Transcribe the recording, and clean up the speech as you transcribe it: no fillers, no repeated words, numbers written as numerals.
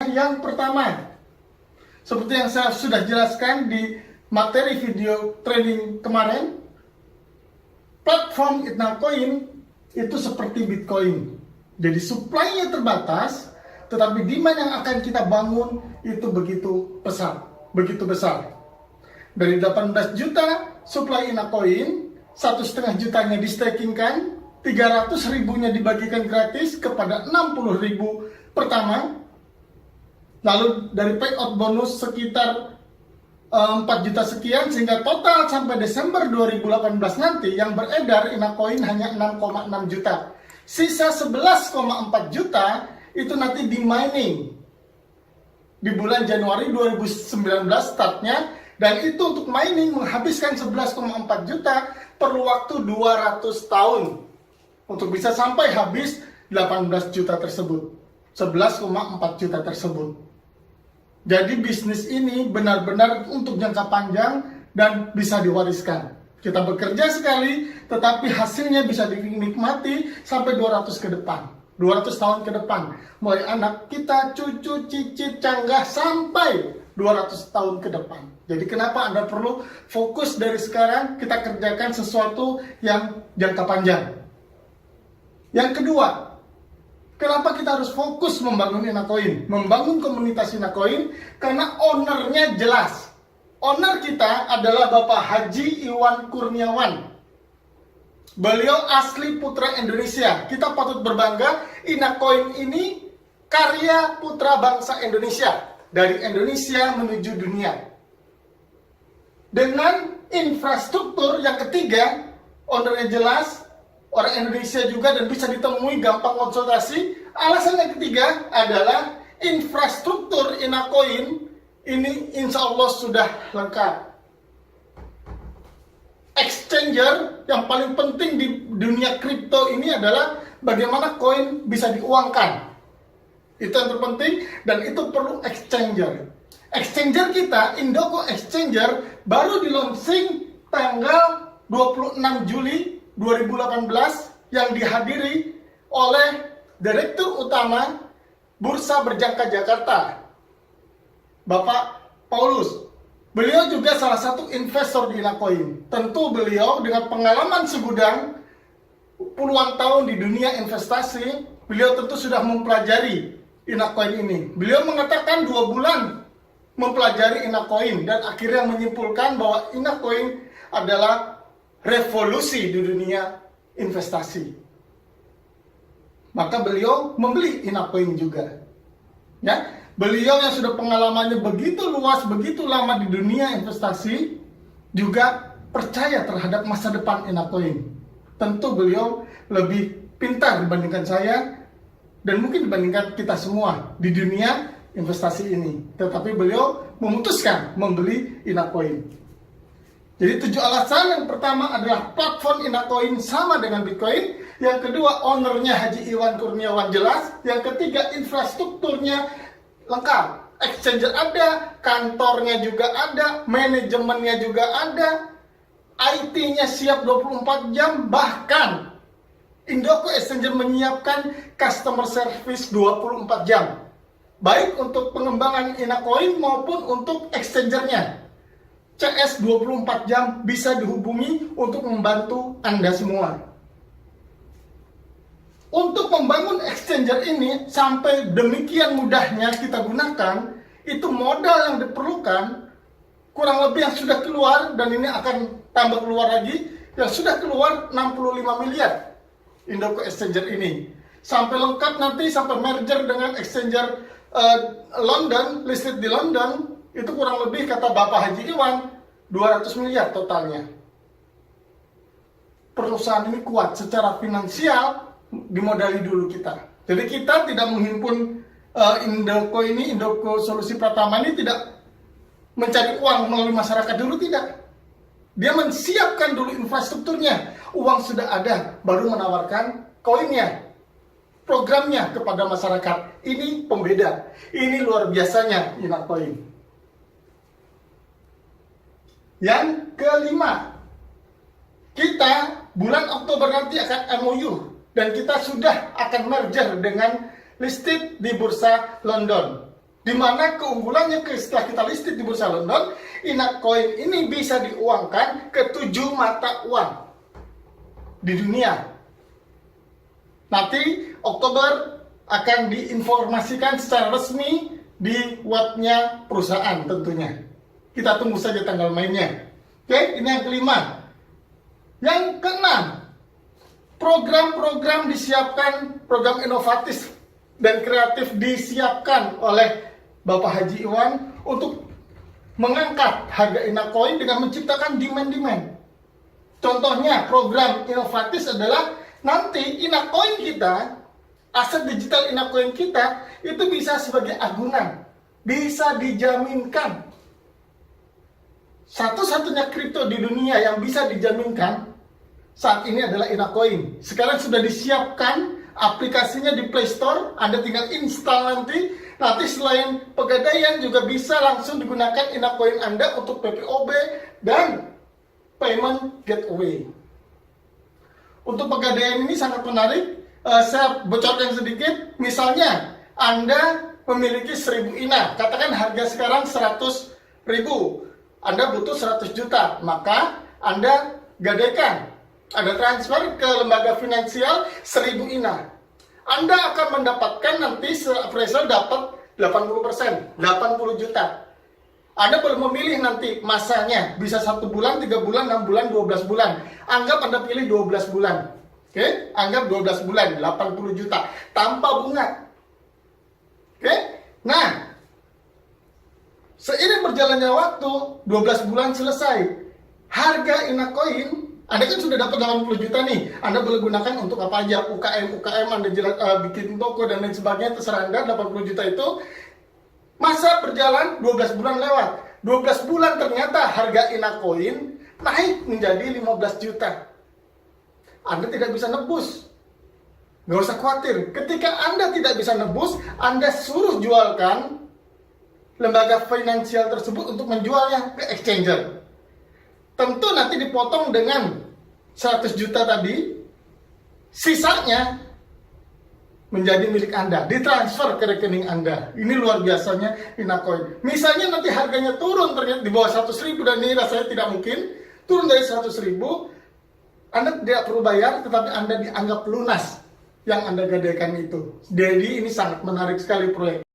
Yang pertama, seperti yang saya sudah jelaskan di materi video training kemarin, platform Ina-Coin itu seperti Bitcoin. Jadi supply-nya terbatas, tetapi demand yang akan kita bangun itu begitu besar. Dari 18 juta supply Ina-Coin, 1,5 jutanya di stakingkan, 300 ribunya dibagikan gratis kepada 60 ribu pertama. Lalu dari payout bonus sekitar 4 juta sekian, sehingga total sampai Desember 2018 nanti yang beredar Ina-Coin hanya 6,6 juta. Sisa 11,4 juta itu nanti di mining di bulan Januari 2019 startnya, dan itu untuk mining menghabiskan 11,4 juta perlu waktu 200 tahun untuk bisa sampai habis 18 juta tersebut, 11,4 juta tersebut. Jadi bisnis ini benar-benar untuk jangka panjang dan bisa diwariskan. Kita bekerja sekali, tetapi hasilnya bisa dinikmati sampai 200 ke depan. 200 tahun ke depan. Mulai anak kita, cucu, cicit, canggah, sampai 200 tahun ke depan. Jadi kenapa Anda perlu fokus dari sekarang, kita kerjakan sesuatu yang jangka panjang. Yang kedua, kenapa kita harus fokus membangun Ina-Coin, membangun komunitas Ina-Coin? Karena ownernya jelas. Owner kita adalah Bapak Haji Iwan Kurniawan. Beliau asli putra Indonesia. Kita patut berbangga, Ina-Coin ini karya putra bangsa Indonesia. Dari Indonesia menuju dunia. Dengan infrastruktur yang ketiga, ownernya jelas, orang Indonesia juga dan bisa ditemui, gampang konsultasi. Alasan yang ketiga adalah infrastruktur Ina-Coin ini insya Allah sudah lengkap. Exchanger yang paling penting di dunia kripto ini adalah bagaimana koin bisa diuangkan. Itu yang terpenting, dan itu perlu exchanger. Exchanger kita, Indoko Exchanger, baru di launching tanggal 26 Juli 2018 yang dihadiri oleh Direktur Utama Bursa Berjangka Jakarta, Bapak Paulus. Beliau juga salah satu investor di Ina-Coin. Tentu beliau dengan pengalaman segudang puluhan tahun di dunia investasi, beliau tentu sudah mempelajari Ina-Coin ini. Beliau mengatakan 2 bulan mempelajari Ina-Coin dan akhirnya menyimpulkan bahwa Ina-Coin adalah revolusi di dunia investasi. Maka beliau membeli Ina-Coin juga. Ya, beliau yang sudah pengalamannya begitu luas, begitu lama di dunia investasi, juga percaya terhadap masa depan Ina-Coin. Tentu beliau lebih pintar dibandingkan saya dan mungkin dibandingkan kita semua di dunia investasi ini. Tetapi beliau memutuskan membeli Ina-Coin. Jadi 7 alasan. Yang pertama adalah platform Ina-Coin sama dengan Bitcoin. Yang kedua, ownernya Haji Iwan Kurniawan jelas. Yang ketiga, infrastrukturnya lengkap. Exchanger ada, kantornya juga ada, manajemennya juga ada, IT-nya siap 24 jam, bahkan Indoko Exchanger menyiapkan customer service 24 jam. Baik untuk pengembangan Ina-Coin maupun untuk Exchanger-nya. CS 24 jam bisa dihubungi untuk membantu Anda semua. Untuk membangun exchanger ini sampai demikian mudahnya kita gunakan, itu modal yang diperlukan kurang lebih yang sudah keluar, dan ini akan tambah keluar lagi, yang sudah keluar 65 miliar Indoko Exchanger ini. Sampai lengkap nanti, sampai merger dengan exchanger London, listed di London, itu kurang lebih kata Bapak Haji Iwan 200 miliar totalnya. Perusahaan ini kuat secara finansial, dimodali dulu kita. Jadi kita tidak menghimpun Indoko ini, Indoko Solusi Pratama ini tidak mencari uang melalui masyarakat dulu, tidak. Dia mensiapkan dulu infrastrukturnya. Uang sudah ada, baru menawarkan koinnya, programnya kepada masyarakat. Ini pembeda. Ini luar biasanya Ina-Coin. Yang kelima, kita bulan Oktober nanti akan MOU, dan kita sudah akan merger dengan listed di Bursa London. Di mana keunggulannya setelah kita listed di Bursa London, Inacoin ini bisa diuangkan ke 7 mata uang di dunia. Nanti Oktober akan diinformasikan secara resmi di webnya perusahaan tentunya. Kita tunggu saja tanggal mainnya. Oke, ini yang kelima. Yang keenam, program-program disiapkan, program inovatif dan kreatif disiapkan oleh Bapak Haji Iwan untuk mengangkat harga Inacoin dengan menciptakan demand-demand. Contohnya, program inovatif adalah nanti Inacoin kita, aset digital Inacoin kita, itu bisa sebagai agunan, bisa dijaminkan. Satu-satunya kripto di dunia yang bisa dijaminkan saat ini adalah Inacoin. Sekarang sudah disiapkan aplikasinya di Play Store, Anda tinggal install nanti. Nanti selain pegadaian juga bisa langsung digunakan Inacoin Anda untuk PPOB dan payment gateway. Untuk pegadaian ini sangat menarik. Saya bocorkan sedikit. Misalnya Anda memiliki 1000 INA, katakan harga sekarang 100.000. Anda butuh 100 juta, maka Anda gadaikan, Anda transfer ke lembaga finansial 1000 INA. Anda akan mendapatkan nanti appraisal dapat 80%, 80 juta. Anda boleh memilih nanti masanya, bisa 1 bulan, 3 bulan, 6 bulan, 12 bulan. Anggap Anda pilih 12 bulan. Oke, anggap 12 bulan, 80 juta, tanpa bunga. Oke, nah, seiring berjalannya waktu, 12 bulan selesai. Harga Inacoin, Anda kan sudah dapat 80 juta nih. Anda boleh gunakan untuk apa aja, UKM, Anda bikin toko dan lain sebagainya, terserah Anda. 80 juta itu, masa berjalan 12 bulan lewat. 12 bulan ternyata harga Inacoin naik menjadi 15 juta. Anda tidak bisa nebus. Nggak usah khawatir. Ketika Anda tidak bisa nebus, Anda suruh jualkan lembaga finansial tersebut untuk menjualnya ke exchanger. Tentu nanti dipotong dengan 100 juta tadi, sisanya menjadi milik Anda, ditransfer ke rekening Anda. Ini luar biasanya Inacoin. Misalnya nanti harganya turun ternyata di bawah 100.000 dan ini rasanya tidak mungkin, turun dari 100.000, Anda tidak perlu bayar, tetapi Anda dianggap lunas yang Anda gadaikan itu. Jadi ini sangat menarik sekali proyek.